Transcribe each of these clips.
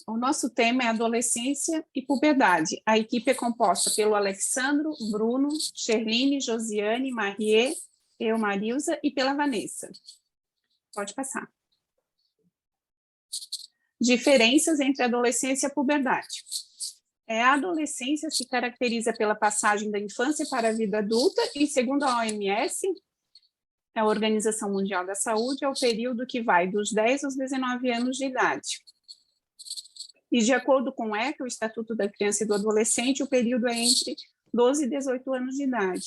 O nosso tema é adolescência e puberdade. A equipe é composta pelo Alexandro, Bruno, Sherline, Josiane, Marie, eu, Marilza, e pela Vanessa. Pode passar. Diferenças entre a adolescência e a puberdade. A adolescência se caracteriza pela passagem da infância para a vida adulta e, segundo a OMS, a Organização Mundial da Saúde, é o período que vai dos 10 aos 19 anos de idade. E, de acordo com o ECA, o Estatuto da Criança e do Adolescente, o período é entre 12 e 18 anos de idade.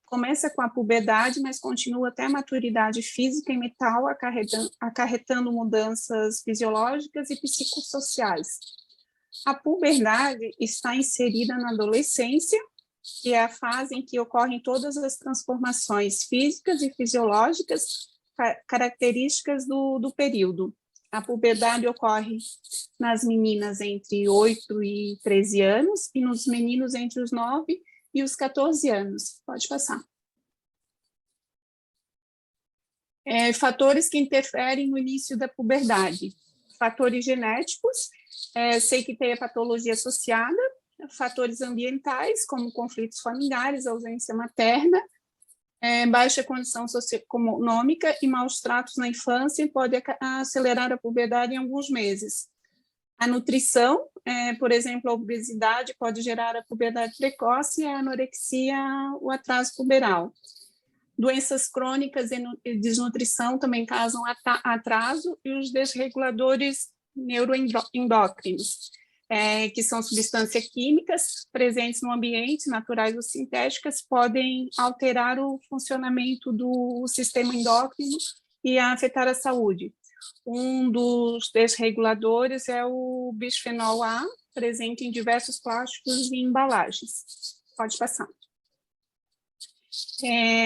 Começa com a puberdade, mas continua até a maturidade física e mental, acarretando mudanças fisiológicas e psicossociais. A puberdade está inserida na adolescência, que é a fase em que ocorrem todas as transformações físicas e fisiológicas características do período. A puberdade ocorre nas meninas entre 8 e 13 anos e nos meninos entre os 9 e os 14 anos. Pode passar. Fatores que interferem no início da puberdade. Fatores genéticos, sei que tem a patologia associada, fatores ambientais, como conflitos familiares, ausência materna, baixa condição socioeconômica e maus tratos na infância podem acelerar a puberdade em alguns meses. A nutrição, por exemplo, a obesidade pode gerar a puberdade precoce e a anorexia, o atraso puberal. Doenças crônicas e desnutrição também causam atraso e os desreguladores neuroendócrinos, que são substâncias químicas presentes no ambiente, naturais ou sintéticas, podem alterar o funcionamento do sistema endócrino e afetar a saúde. Um dos desreguladores é o bisfenol A, presente em diversos plásticos e embalagens. Pode passar.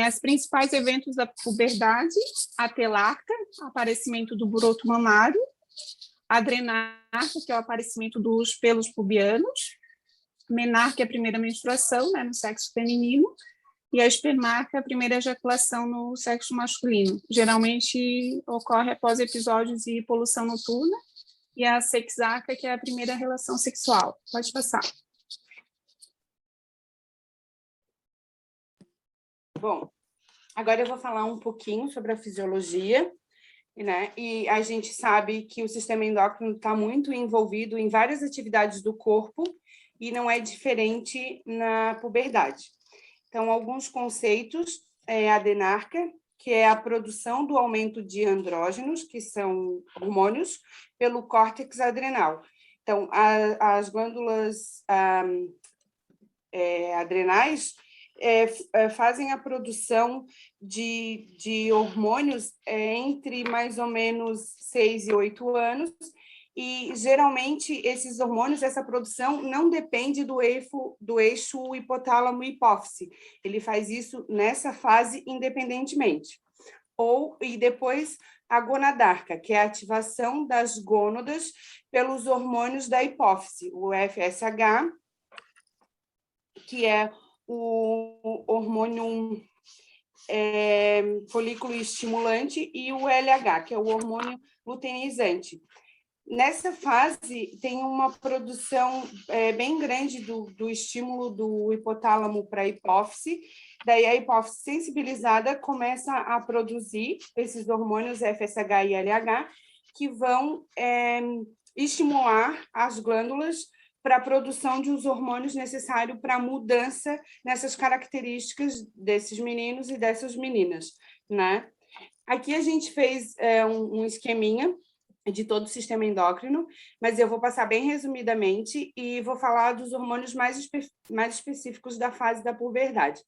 Os principais eventos da puberdade: a telarca, aparecimento do broto mamário; a adrenarca, que é o aparecimento dos pelos pubianos; menarca é a primeira menstruação, no sexo feminino; e a espermarca, a primeira ejaculação no sexo masculino. Geralmente ocorre após episódios de poluição noturna; e a sexarca, que é a primeira relação sexual. Pode passar. Bom, agora eu vou falar um pouquinho sobre a fisiologia, né? E a gente sabe que o sistema endócrino está muito envolvido em várias atividades do corpo e não é diferente na puberdade. Então, alguns conceitos: a adenarca, que é a produção do aumento de andrógenos, que são hormônios, pelo córtex adrenal. Então, as glândulas adrenais fazem a produção de hormônios entre mais ou menos 6 e 8 anos, e geralmente esses hormônios, essa produção não depende do eixo hipotálamo-hipófise, ele faz isso nessa fase independentemente. E depois a gonadarca, que é a ativação das gônadas pelos hormônios da hipófise, o FSH, que é o hormônio folículo estimulante, e o LH, que é o hormônio luteinizante. Nessa fase, tem uma produção bem grande do estímulo do hipotálamo para a hipófise, daí a hipófise sensibilizada começa a produzir esses hormônios FSH e LH, que vão estimular as glândulas para a produção de os hormônios necessários para a mudança nessas características desses meninos e dessas meninas, né? Aqui a gente fez um esqueminha de todo o sistema endócrino, mas eu vou passar bem resumidamente e vou falar dos hormônios mais específicos da fase da puberdade.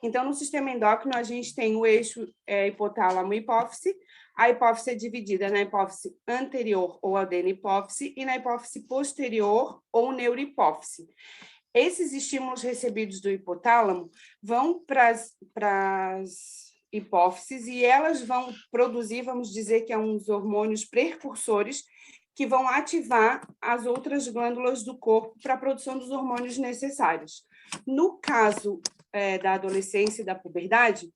Então, no sistema endócrino, a gente tem o eixo hipotálamo-hipófise. A hipófise é dividida na hipófise anterior, ou adenihipófise, e na hipófise posterior, ou neurohipófise. Esses estímulos recebidos do hipotálamo vão para as hipófises e elas vão produzir, vamos dizer que uns hormônios precursores que vão ativar as outras glândulas do corpo para a produção dos hormônios necessários. No caso da adolescência e da puberdade,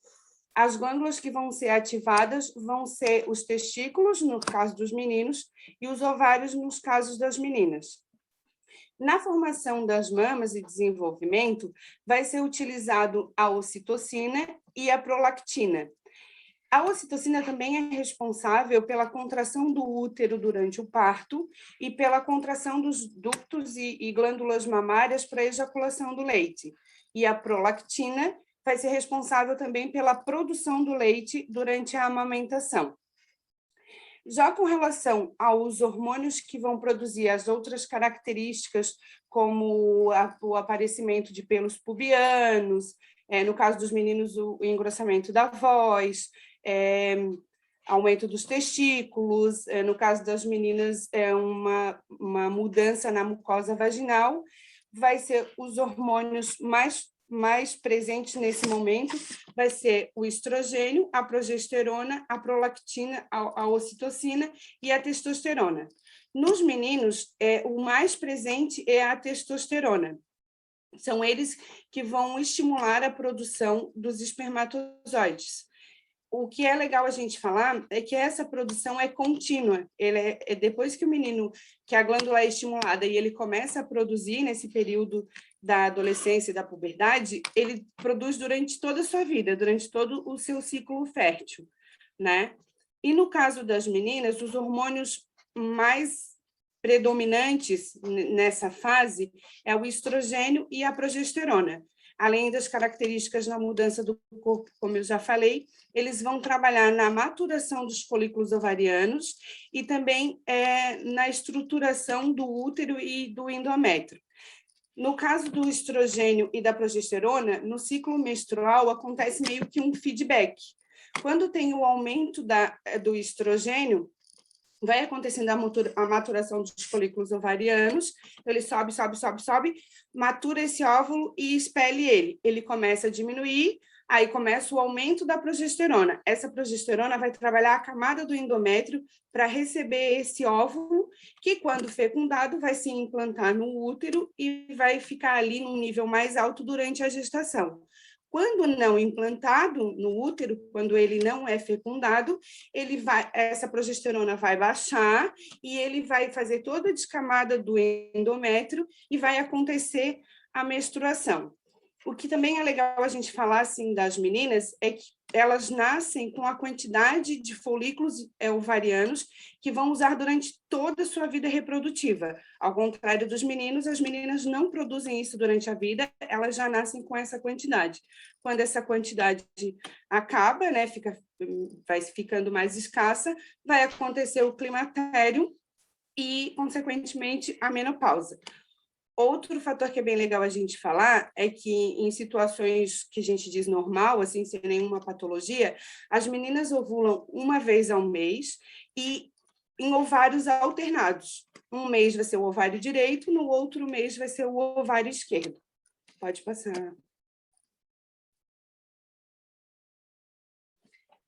As glândulas que vão ser ativadas vão ser os testículos, no caso dos meninos, e os ovários, nos casos das meninas. Na formação das mamas e desenvolvimento, vai ser utilizado a ocitocina e a prolactina. A ocitocina também é responsável pela contração do útero durante o parto e pela contração dos ductos e glândulas mamárias para a ejaculação do leite. E a prolactina vai ser responsável também pela produção do leite durante a amamentação. Já com relação aos hormônios que vão produzir as outras características, como o aparecimento de pelos pubianos, no caso dos meninos, o engrossamento da voz, aumento dos testículos, no caso das meninas, uma mudança na mucosa vaginal, vai ser os hormônios mais presentes nesse momento, vai ser o estrogênio, a progesterona, a prolactina, a ocitocina e a testosterona. Nos meninos, o mais presente é a testosterona. São eles que vão estimular a produção dos espermatozoides. O que é legal a gente falar é que essa produção é contínua. Depois que o menino, que a glândula é estimulada e ele começa a produzir nesse período da adolescência e da puberdade, ele produz durante toda a sua vida, durante todo o seu ciclo fértil, né? E no caso das meninas, os hormônios mais predominantes nessa fase é o estrogênio e a progesterona. Além das características na mudança do corpo, como eu já falei, eles vão trabalhar na maturação dos folículos ovarianos e também na estruturação do útero e do endométrio. No caso do estrogênio e da progesterona, no ciclo menstrual acontece meio que um feedback. Quando tem o aumento do estrogênio, vai acontecendo a maturação dos folículos ovarianos, ele sobe, matura esse óvulo e expele ele. Ele começa a diminuir, aí começa o aumento da progesterona. Essa progesterona vai trabalhar a camada do endométrio para receber esse óvulo, que quando fecundado vai se implantar no útero e vai ficar ali num nível mais alto durante a gestação. Quando não implantado no útero, quando ele não é fecundado, essa progesterona vai baixar e ele vai fazer toda a descamada do endométrio e vai acontecer a menstruação. O que também é legal a gente falar assim, das meninas é que elas nascem com a quantidade de folículos ovarianos que vão usar durante toda a sua vida reprodutiva. Ao contrário dos meninos, as meninas não produzem isso durante a vida, elas já nascem com essa quantidade. Quando essa quantidade acaba, né, vai ficando mais escassa, vai acontecer o climatério e, consequentemente, a menopausa. Outro fator que é bem legal a gente falar é que em situações que a gente diz normal, assim, sem nenhuma patologia, as meninas ovulam uma vez ao mês e em ovários alternados. Um mês vai ser o ovário direito, no outro mês vai ser o ovário esquerdo. Pode passar.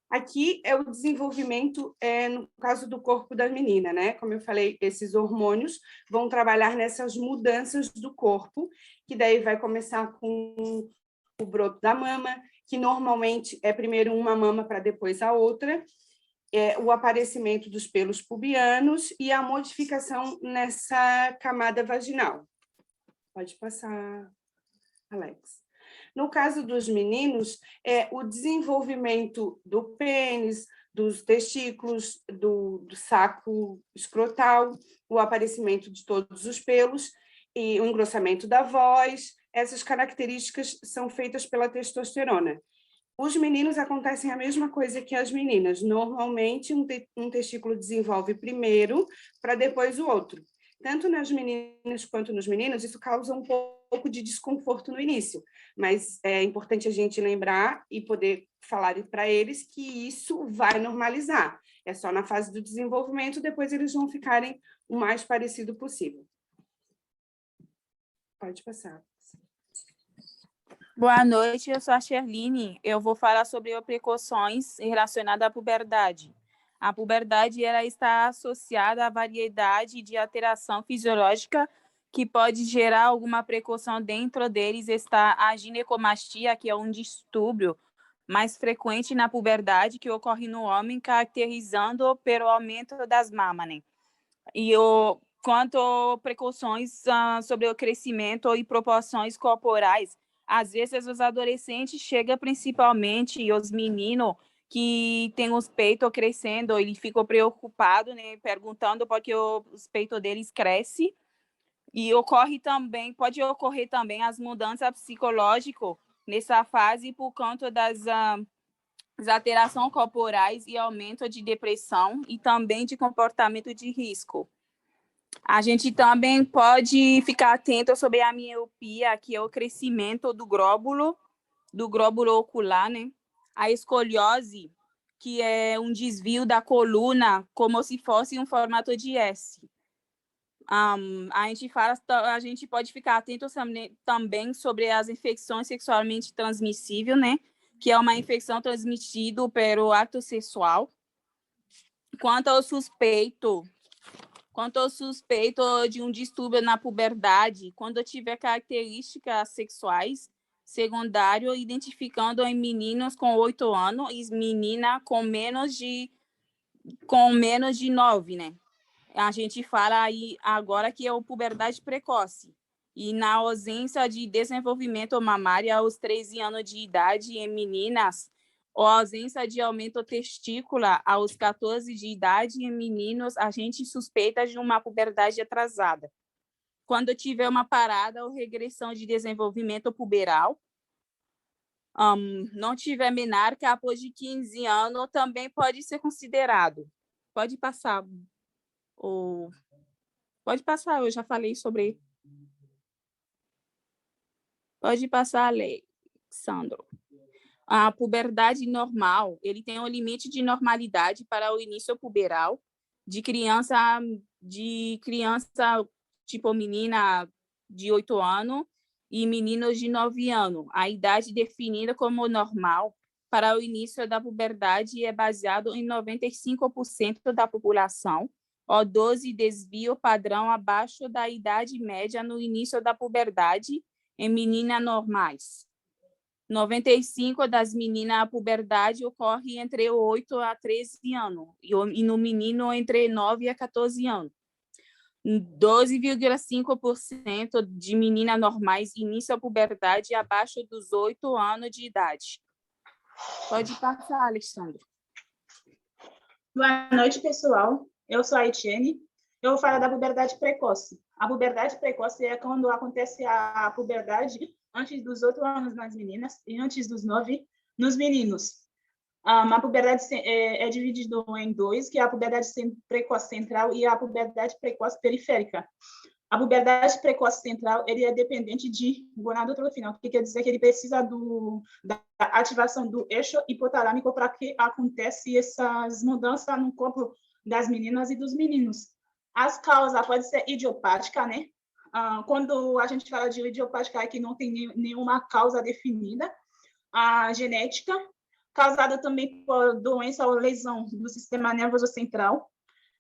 Aqui é o desenvolvimento, no caso do corpo da menina, né? Como eu falei, esses hormônios vão trabalhar nessas mudanças do corpo, que daí vai começar com o broto da mama, que normalmente é primeiro uma mama para depois a outra, o aparecimento dos pelos pubianos e a modificação nessa camada vaginal. Pode passar, Alex. No caso dos meninos, o desenvolvimento do pênis, dos testículos, do saco escrotal, o aparecimento de todos os pelos e o engrossamento da voz. Essas características são feitas pela testosterona. Os meninos acontecem a mesma coisa que as meninas. Normalmente, um testículo desenvolve primeiro, para depois o outro. Tanto nas meninas quanto nos meninos, isso causa um pouco de desconforto no início, mas é importante a gente lembrar e poder falar para eles que isso vai normalizar. É só na fase do desenvolvimento, depois eles vão ficarem o mais parecido possível. Pode passar. Boa noite, eu sou a Sherline. Eu vou falar sobre precauções relacionadas à puberdade. A puberdade ela está associada à variedade de alteração fisiológica que pode gerar alguma precaução. Dentro deles está a ginecomastia, que é um distúrbio mais frequente na puberdade que ocorre no homem, caracterizando pelo aumento das mamas, né? Quanto a precauções sobre o crescimento e proporções corporais, às vezes os adolescentes chegam principalmente, e os meninos que têm os peitos crescendo, ele ficou preocupado, né, perguntando por que os peitos deles crescem. E pode ocorrer também as mudanças psicológicas nessa fase por conta das alterações corporais e aumento de depressão e também de comportamento de risco. A gente também pode ficar atento sobre a miopia, que é o crescimento do glóbulo ocular, né? A escoliose, que é um desvio da coluna, como se fosse um formato de S. A gente pode ficar atento também sobre as infecções sexualmente transmissíveis, né? Que é uma infecção transmitida pelo ato sexual. Quanto ao suspeito de um distúrbio na puberdade, quando tiver características sexuais secundárias, identificando em meninos com 8 anos e menina com menos de 9, né? A gente fala aí agora que é a puberdade precoce. E na ausência de desenvolvimento mamário aos 13 anos de idade em meninas, ou ausência de aumento testicular aos 14 de idade em meninos, a gente suspeita de uma puberdade atrasada. Quando tiver uma parada ou regressão de desenvolvimento puberal, não tiver menarca após de 15 anos, também pode ser considerado. Pode passar, eu já falei sobre. Pode passar, Alexandro. A puberdade normal, ele tem um limite de normalidade para o início puberal de criança tipo menina de 8 anos e meninos de 9 anos. A idade definida como normal para o início da puberdade é baseado em 95% da população, ou 12 desvio padrão abaixo da idade média no início da puberdade em meninas normais. 95% das meninas a puberdade ocorre entre 8 a 13 anos e no menino entre 9 a 14 anos. 12,5% de meninas normais iniciam a puberdade abaixo dos 8 anos de idade. Pode passar, Alexandre. Boa noite, pessoal. Eu sou a Etienne. Eu vou falar da puberdade precoce. A puberdade precoce é quando acontece a puberdade antes dos 8 anos nas meninas e antes dos 9 nos meninos. A puberdade é dividida em dois, que é a puberdade precoce central e a puberdade precoce periférica. A puberdade precoce central ele é dependente de gonadotrofina, o que quer dizer que ele precisa da ativação do eixo hipotalâmico para que aconteça essas mudanças no corpo das meninas e dos meninos. As causas podem ser idiopáticas, né? Quando a gente fala de idiopática, é que não tem nenhuma causa definida. A genética, causada também por doença ou lesão do sistema nervoso central.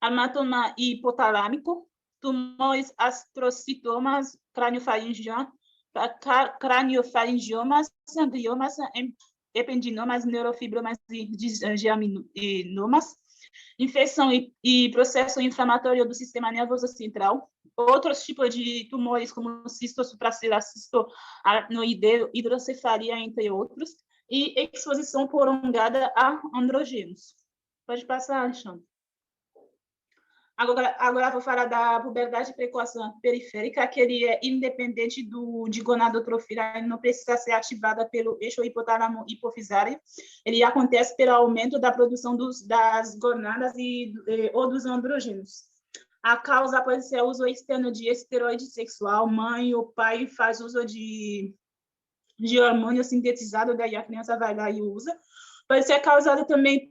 Hematoma hipotalâmico, tumores astrocitomas, craniofaringiomas, gangliomas, ependinomas, neurofibromas e desgeaminomas, infecção e processo inflamatório do sistema nervoso central, outros tipos de tumores como cisto supracelular, cisto aracnoideo, hidrocefalia, entre outros, e exposição prolongada a androgênios. Pode passar, Alexandre. Agora vou falar da puberdade precoce periférica, que ele é independente de gonadotrofina, ele não precisa ser ativada pelo eixo hipotálamo hipofisário. Ele acontece pelo aumento da produção das gonadas ou dos androgênios. A causa pode ser o uso externo de esteroide sexual, mãe ou pai faz uso de hormônio sintetizado, daí a criança vai lá e usa. Pode ser causado também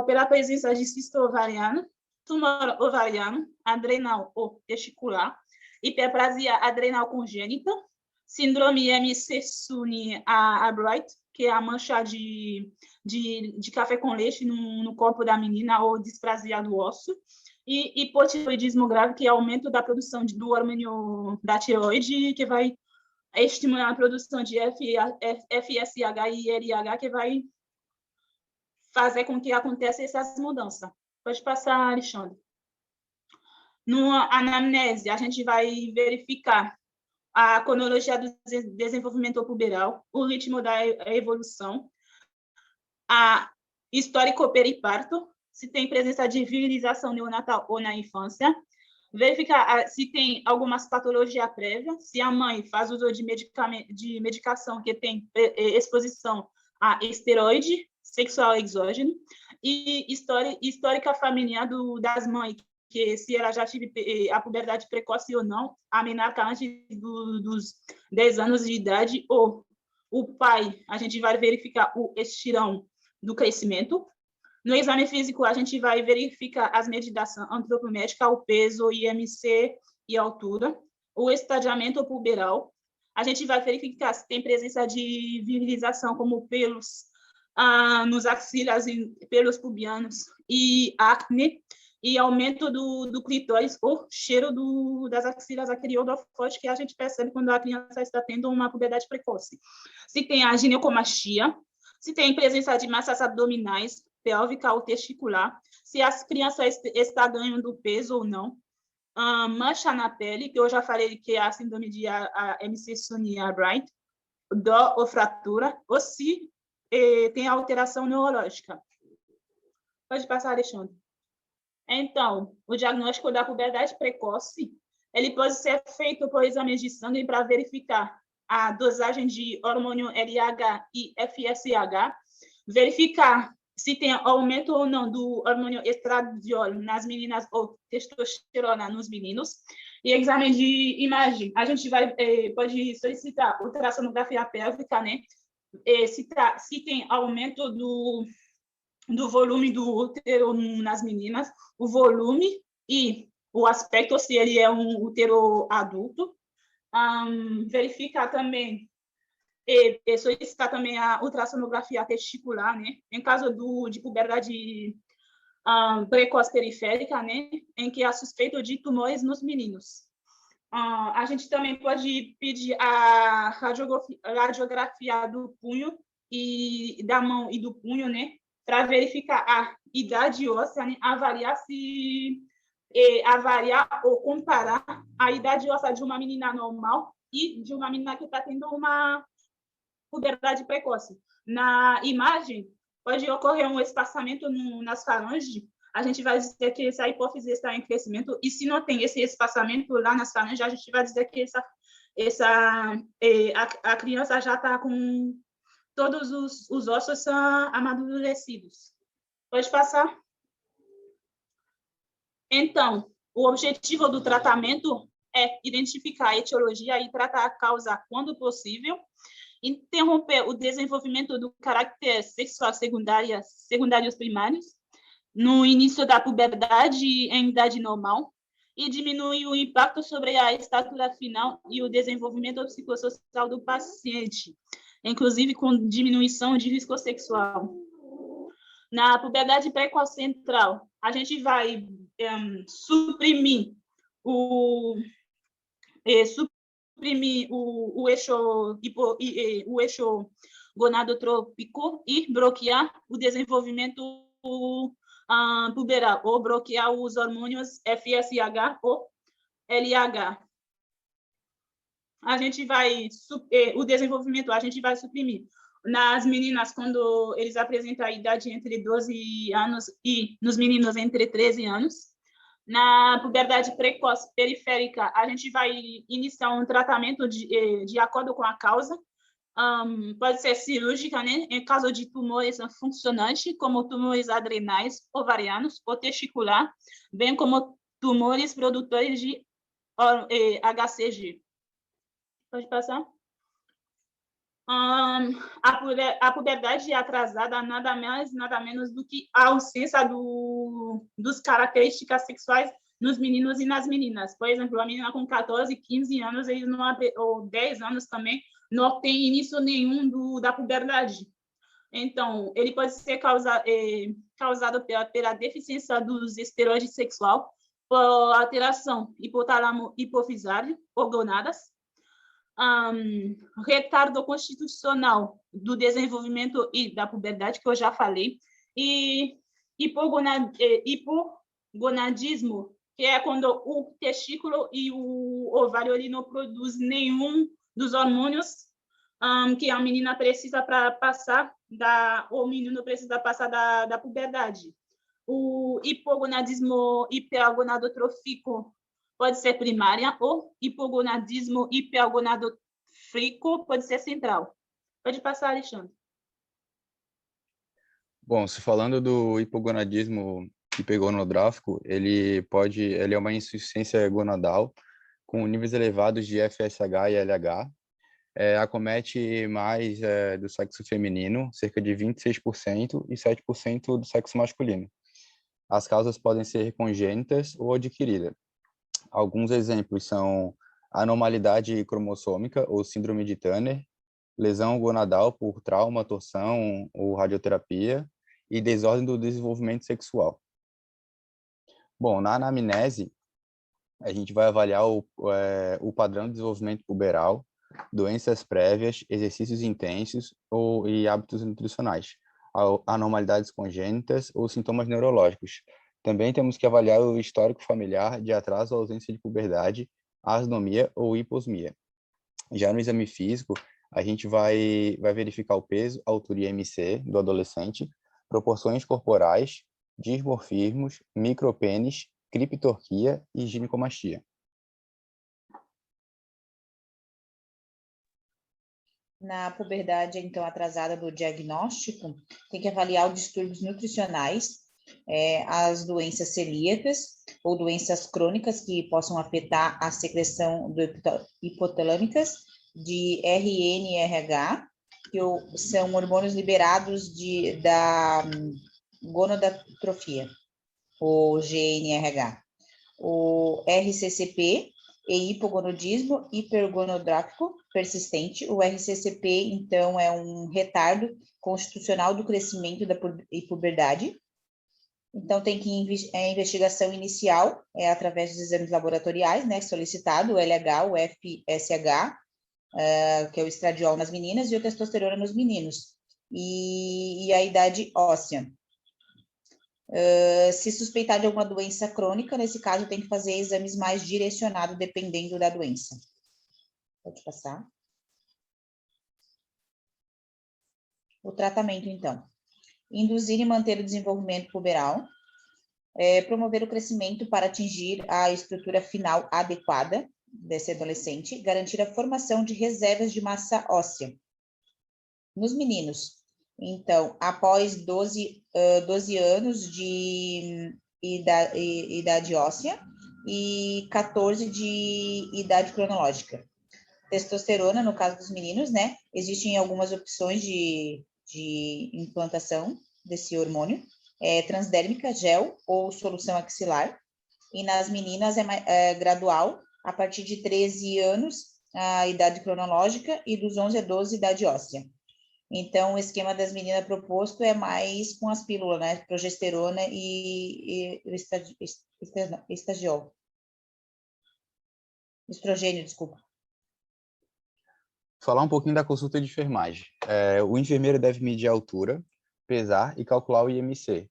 pela presença de cisto ovariano, tumor ovariano, adrenal ou testicular, hiperplasia adrenal congênita, síndrome MC-SUNY-Albright, que é a mancha de café com leite no corpo da menina, ou displasia do osso, e hipotiroidismo grave, que é aumento da produção do hormônio da tireoide, que vai estimular a produção de FSH e LH, que vai fazer com que aconteça essas mudanças. Pode passar, Alexandre. No anamnese, a gente vai verificar a cronologia do desenvolvimento puberal, o ritmo da evolução, a histórico periparto, se tem presença de virilização neonatal ou na infância, verificar se tem algumas patologias prévias, se a mãe faz uso de medicação que tem exposição a esteroide sexual exógeno, e histórica familiar das mães, que se ela já teve a puberdade precoce ou não, a menarca antes dos 10 anos de idade, ou o pai, a gente vai verificar o estirão do crescimento. No exame físico, a gente vai verificar as medidas antropométricas, o peso, IMC e a altura, o estadiamento puberal. A gente vai verificar se tem presença de virilização, como pelos nos axilas e pelos pubianos e acne, e aumento do clitóris, ou cheiro das axilas, aquele odor forte que a gente percebe quando a criança está tendo uma puberdade precoce. Se tem a ginecomastia, se tem presença de massas abdominais, pélvica ou testicular, se as crianças estão ganhando peso ou não, mancha na pele, que eu já falei que é a síndrome de MC Sonia Bright, dor ou fratura, ou se tem alteração neurológica. Pode passar, Alexandre. Então, o diagnóstico da puberdade precoce, ele pode ser feito por exames de sangue para verificar a dosagem de hormônio LH e FSH, verificar se tem aumento ou não do hormônio estradiol nas meninas ou testosterona nos meninos, e exame de imagem. A gente pode solicitar ultrassonografia pélvica, né? Se tem aumento do volume do útero nas meninas, o volume e o aspecto, se ele é um útero adulto. Verificar também, solicitar também a ultrassonografia testicular, né? Em caso de puberdade precoce periférica, né? Em que há suspeito de tumores nos meninos. A gente também pode pedir a radiografia do punho e da mão e do punho, né? Para verificar a idade óssea, né? Avaliar ou comparar a idade óssea de uma menina normal e de uma menina que está tendo uma puberdade precoce. Na imagem, pode ocorrer um espaçamento nas falanges. A gente vai dizer que essa hipófise está em crescimento, e se não tem esse espaçamento lá nas falanges, a gente vai dizer que a criança já está com todos os ossos amadurecidos. Pode passar? Então, o objetivo do tratamento é identificar a etiologia e tratar a causa quando possível, interromper o desenvolvimento do caráter sexual secundários primários, no início da puberdade em idade normal, e diminuir o impacto sobre a estatura final e o desenvolvimento psicossocial do paciente, inclusive com diminuição de risco sexual. Na puberdade precoce central, a gente vai suprimir o eixo gonadotrópico e bloquear o desenvolvimento puberal, ou bloquear os hormônios FSH ou LH. O desenvolvimento a gente vai suprimir nas meninas quando eles apresentam a idade entre 12 anos e nos meninos entre 13 anos. Na puberdade precoce periférica, a gente vai iniciar um tratamento de acordo com a causa. Pode ser cirúrgica, né? Em caso de tumores funcionantes, como tumores adrenais, ovarianos ou testicular, bem como tumores produtores de HCG. Pode passar? A puberdade atrasada nada mais, nada menos do que a ausência dos características sexuais nos meninos e nas meninas. Por exemplo, a menina com 14, 15 anos, ou 10 anos também, não tem início nenhum da puberdade. Então, ele pode ser causado pela deficiência dos esteroides sexual, por alteração hipotálamo hipofisário ou gonadas, retardo constitucional do desenvolvimento e da puberdade, que eu já falei, e hipogonadismo, que é quando o testículo e o ovário ele não produz nenhum dos hormônios que a menina precisa para passar o menino precisa passar da puberdade. O hipogonadismo hipergonadotrófico pode ser primária ou hipogonadismo hipergonadotrófico pode ser central. Pode passar, Alexandre. Bom, se falando do hipogonadismo hipergonadotrófico, ele é uma insuficiência gonadal com níveis elevados de FSH e LH. Acomete mais do sexo feminino, cerca de 26%, e 7% do sexo masculino. As causas podem ser congênitas ou adquiridas. Alguns exemplos são anormalidade cromossômica ou síndrome de Turner, lesão gonadal por trauma, torção ou radioterapia e desordem do desenvolvimento sexual. Bom, na anamnese, a gente vai avaliar o padrão de desenvolvimento puberal, doenças prévias, exercícios intensos e hábitos nutricionais, anormalidades congênitas ou sintomas neurológicos. Também temos que avaliar o histórico familiar de atraso ou ausência de puberdade, anosmia ou hiposmia. Já no exame físico, a gente vai verificar o peso, altura e IMC do adolescente, proporções corporais, dismorfismos, micropênis, criptorquia e ginecomastia. Na puberdade, então, atrasada do diagnóstico, tem que avaliar os distúrbios nutricionais, as doenças celíacas ou doenças crônicas que possam afetar a secreção hipotalâmicas de RN e RH, que são hormônios liberados da gonadotrofia, o GnRH. O RCCP e hipogonadismo hipergonadotrófico persistente. O RCCP, então, é um retardo constitucional do crescimento da puberdade. Então, tem que a investigação inicial através dos exames laboratoriais, né, solicitado, o LH, o FSH, que é o estradiol nas meninas, e o testosterona nos meninos. E a idade óssea. Se suspeitar de alguma doença crônica, nesse caso, tem que fazer exames mais direcionados, dependendo da doença. Pode passar. O tratamento, então. Induzir e manter o desenvolvimento puberal. Promover o crescimento para atingir a estrutura final adequada desse adolescente. Garantir a formação de reservas de massa óssea. Nos meninos, então, após 12 anos de idade óssea e 14 de idade cronológica. Testosterona, no caso dos meninos, né? Existem algumas opções de implantação desse hormônio. Transdérmica, gel ou solução axilar. E nas meninas é gradual, a partir de 13 anos, a idade cronológica, e dos 11 a 12, idade óssea. Então, o esquema das meninas proposto é mais com as pílulas, né? Progesterona e estradiol. Estrogênio, desculpa. Falar um pouquinho da consulta de enfermagem. O enfermeiro deve medir a altura, pesar e calcular o IMC.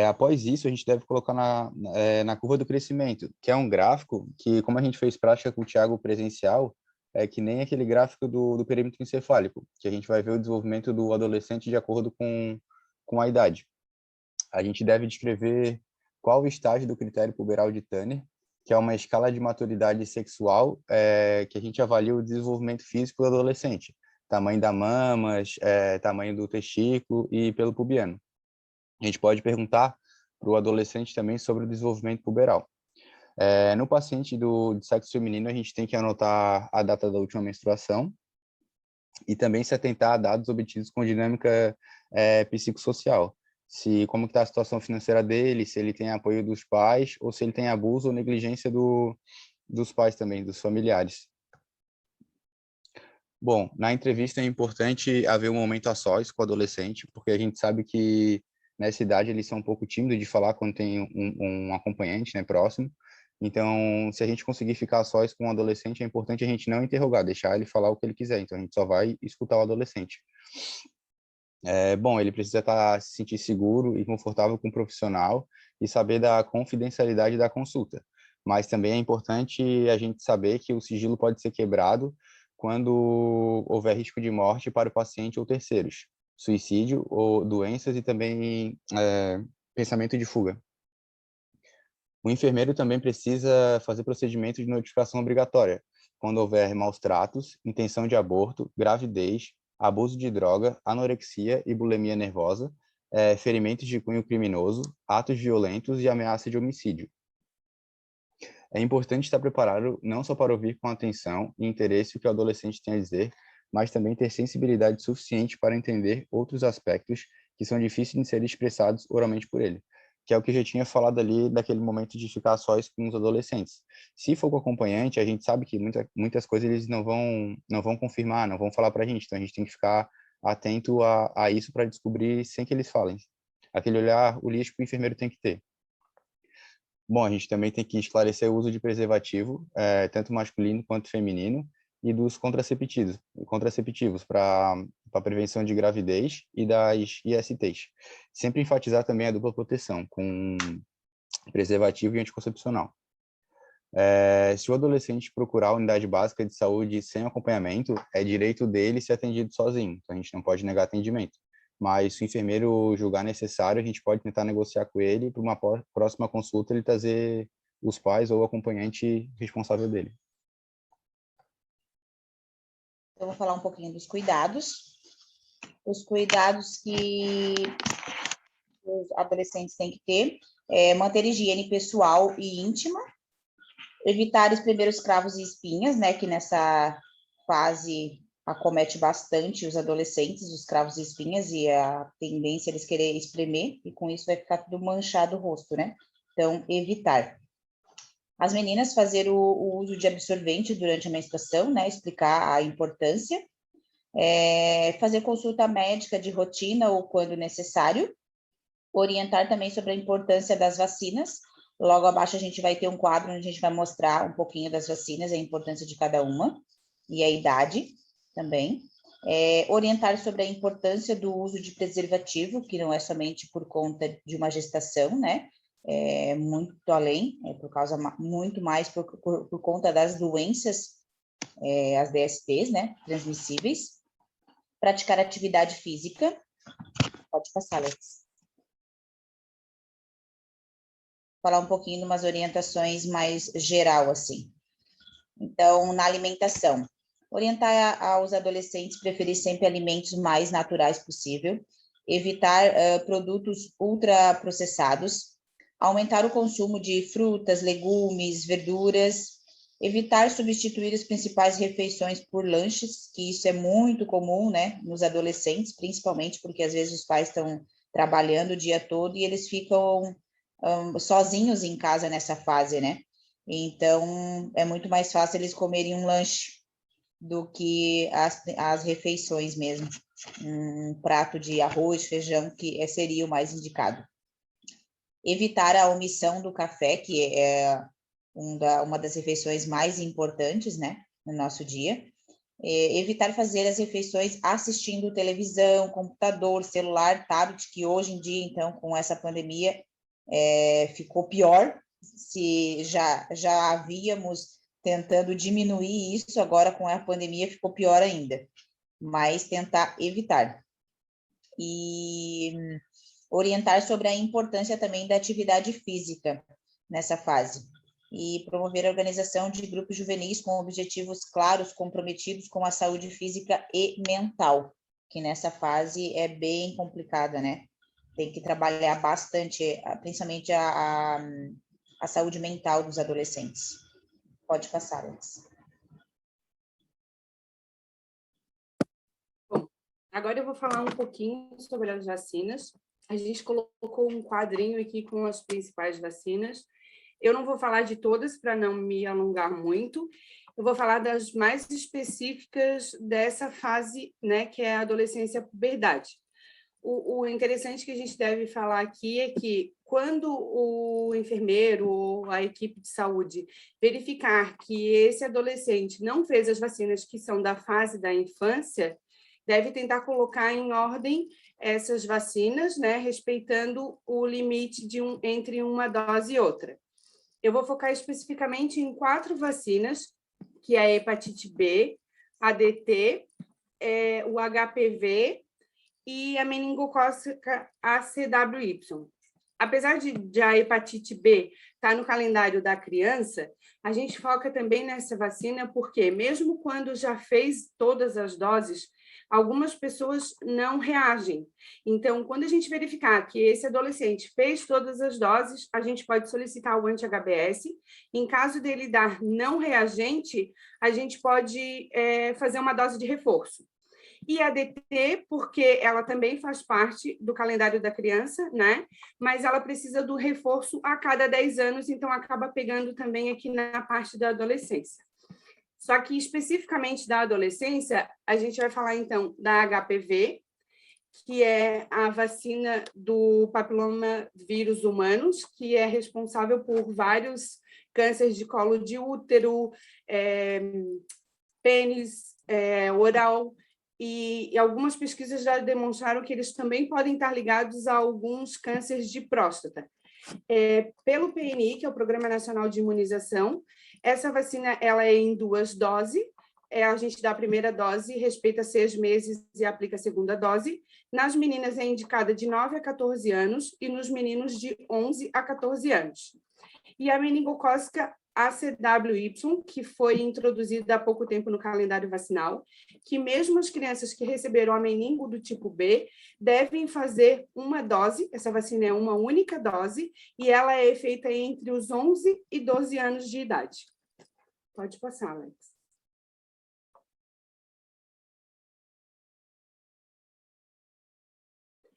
Após isso, a gente deve colocar na curva do crescimento, que é um gráfico que, como a gente fez prática com o Thiago presencial, é que nem aquele gráfico do perímetro encefálico, que a gente vai ver o desenvolvimento do adolescente de acordo com a idade. A gente deve descrever qual o estágio do critério puberal de Turner, que é uma escala de maturidade sexual que a gente avalia o desenvolvimento físico do adolescente, tamanho da mamas, tamanho do testículo e pelo pubiano. A gente pode perguntar para o adolescente também sobre o desenvolvimento puberal. No paciente de sexo feminino, a gente tem que anotar a data da última menstruação e também se atentar a dados obtidos com dinâmica psicossocial. Como está a situação financeira dele, se ele tem apoio dos pais ou se ele tem abuso ou negligência dos pais também, dos familiares. Bom, na entrevista é importante haver um momento a sós com o adolescente, porque a gente sabe que nessa idade eles são um pouco tímidos de falar quando tem um acompanhante, né, próximo. Então, se a gente conseguir ficar só com um adolescente, é importante a gente não interrogar, deixar ele falar o que ele quiser. Então, a gente só vai escutar o adolescente. Bom, ele precisa se sentir seguro e confortável com o profissional e saber da confidencialidade da consulta. Mas também é importante a gente saber que o sigilo pode ser quebrado quando houver risco de morte para o paciente ou terceiros, suicídio ou doenças e também pensamento de fuga. O enfermeiro também precisa fazer procedimento de notificação obrigatória quando houver maus tratos, intenção de aborto, gravidez, abuso de droga, anorexia e bulimia nervosa, ferimentos de cunho criminoso, atos violentos e ameaça de homicídio. É importante estar preparado não só para ouvir com atenção e interesse o que o adolescente tem a dizer, mas também ter sensibilidade suficiente para entender outros aspectos que são difíceis de serem expressados oralmente por ele, que é o que eu já tinha falado ali daquele momento de ficar sós com os adolescentes. Se for com acompanhante, a gente sabe que muitas coisas eles não vão confirmar, não vão falar para a gente, então a gente tem que ficar atento a isso para descobrir sem que eles falem. Aquele olhar holístico que o enfermeiro tem que ter. Bom, a gente também tem que esclarecer o uso de preservativo, tanto masculino quanto feminino, e dos contraceptivos para a prevenção de gravidez e das ISTs. Sempre enfatizar também a dupla proteção, com preservativo e anticoncepcional. Se o adolescente procurar a unidade básica de saúde sem acompanhamento, é direito dele ser atendido sozinho, então a gente não pode negar atendimento. Mas se o enfermeiro julgar necessário, a gente pode tentar negociar com ele para uma próxima consulta ele trazer os pais ou o acompanhante responsável dele. Eu vou falar um pouquinho dos cuidados. Os cuidados que os adolescentes têm que ter é manter higiene pessoal e íntima, evitar espremer os cravos e espinhas, né, que nessa fase acomete bastante os adolescentes, os cravos e espinhas, e a tendência é eles querer espremer, e com isso vai ficar tudo manchado o rosto, né? Então, evitar. As meninas fazer o uso de absorvente durante a menstruação, né? Explicar a importância. Fazer consulta médica de rotina ou quando necessário. Orientar também sobre a importância das vacinas. Logo abaixo a gente vai ter um quadro onde a gente vai mostrar um pouquinho das vacinas, a importância de cada uma, e a idade também. Orientar sobre a importância do uso de preservativo, que não é somente por conta de uma gestação, né? Muito além, por causa muito mais por conta das doenças, as DSTs, né? Transmissíveis. Praticar atividade física. Pode passar, Alex. Falar um pouquinho de umas orientações mais geral, assim. Então, na alimentação, orientar aos adolescentes preferir sempre alimentos mais naturais possível, evitar produtos ultraprocessados, aumentar o consumo de frutas, legumes, verduras, evitar substituir as principais refeições por lanches, que isso é muito comum, né, nos adolescentes, principalmente porque às vezes os pais estão trabalhando o dia todo e eles ficam sozinhos em casa nessa fase, né? Então, é muito mais fácil eles comerem um lanche do que as refeições mesmo. Um prato de arroz, feijão, que seria o mais indicado. Evitar a omissão do café, que é uma das refeições mais importantes, né, no nosso dia. Evitar fazer as refeições assistindo televisão, computador, celular, tablet, que hoje em dia, então, com essa pandemia, ficou pior. Se já havíamos tentando diminuir isso, agora com a pandemia ficou pior ainda, mas tentar evitar. E orientar sobre a importância também da atividade física nessa fase. E promover a organização de grupos juvenis com objetivos claros, comprometidos com a saúde física e mental, que nessa fase é bem complicada, né? Tem que trabalhar bastante, principalmente a saúde mental dos adolescentes. Pode passar, Alex. Bom, agora eu vou falar um pouquinho sobre as vacinas. A gente colocou um quadrinho aqui com as principais vacinas. Eu não vou falar de todas para não me alongar muito. Eu vou falar das mais específicas dessa fase, né, que é a adolescência e a puberdade. o interessante que a gente deve falar aqui é que, quando o enfermeiro ou a equipe de saúde verificar que esse adolescente não fez as vacinas que são da fase da infância, deve tentar colocar em ordem essas vacinas, né, respeitando o limite entre uma dose e outra. Eu vou focar especificamente em 4 vacinas, que é a hepatite B, a DT, o HPV e a meningocócica ACWY. Apesar de a hepatite B estar no calendário da criança, a gente foca também nessa vacina porque, mesmo quando já fez todas as doses, algumas pessoas não reagem. Então, quando a gente verificar que esse adolescente fez todas as doses, a gente pode solicitar o anti-HBs. Em caso dele dar não reagente, a gente pode fazer uma dose de reforço. E a DT, porque ela também faz parte do calendário da criança, né? Mas ela precisa do reforço a cada 10 anos, então acaba pegando também aqui na parte da adolescência. Só que, especificamente da adolescência, a gente vai falar, então, da HPV, que é a vacina do papiloma vírus humanos, que é responsável por vários cânceres de colo de útero, pênis, oral, e algumas pesquisas já demonstraram que eles também podem estar ligados a alguns cânceres de próstata. Pelo PNI, que é o Programa Nacional de Imunização, essa vacina ela é em 2 doses. A gente dá a primeira dose, respeita 6 meses e aplica a segunda dose. Nas meninas é indicada de 9 a 14 anos e nos meninos de 11 a 14 anos. E a meningocócica ACWY, que foi introduzida há pouco tempo no calendário vacinal, que mesmo as crianças que receberam a meningo do tipo B devem fazer uma dose, essa vacina é uma única dose, e ela é feita entre os 11 e 12 anos de idade. Pode passar, Alex.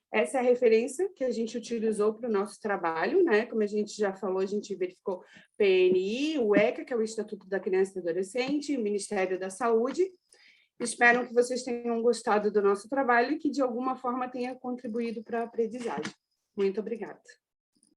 Essa é a referência que a gente utilizou para o nosso trabalho, né? Como a gente já falou, a gente verificou PNI, o ECA, que é o Estatuto da Criança e do Adolescente, o Ministério da Saúde. Espero que vocês tenham gostado do nosso trabalho e que, de alguma forma, tenha contribuído para a aprendizagem. Muito obrigada.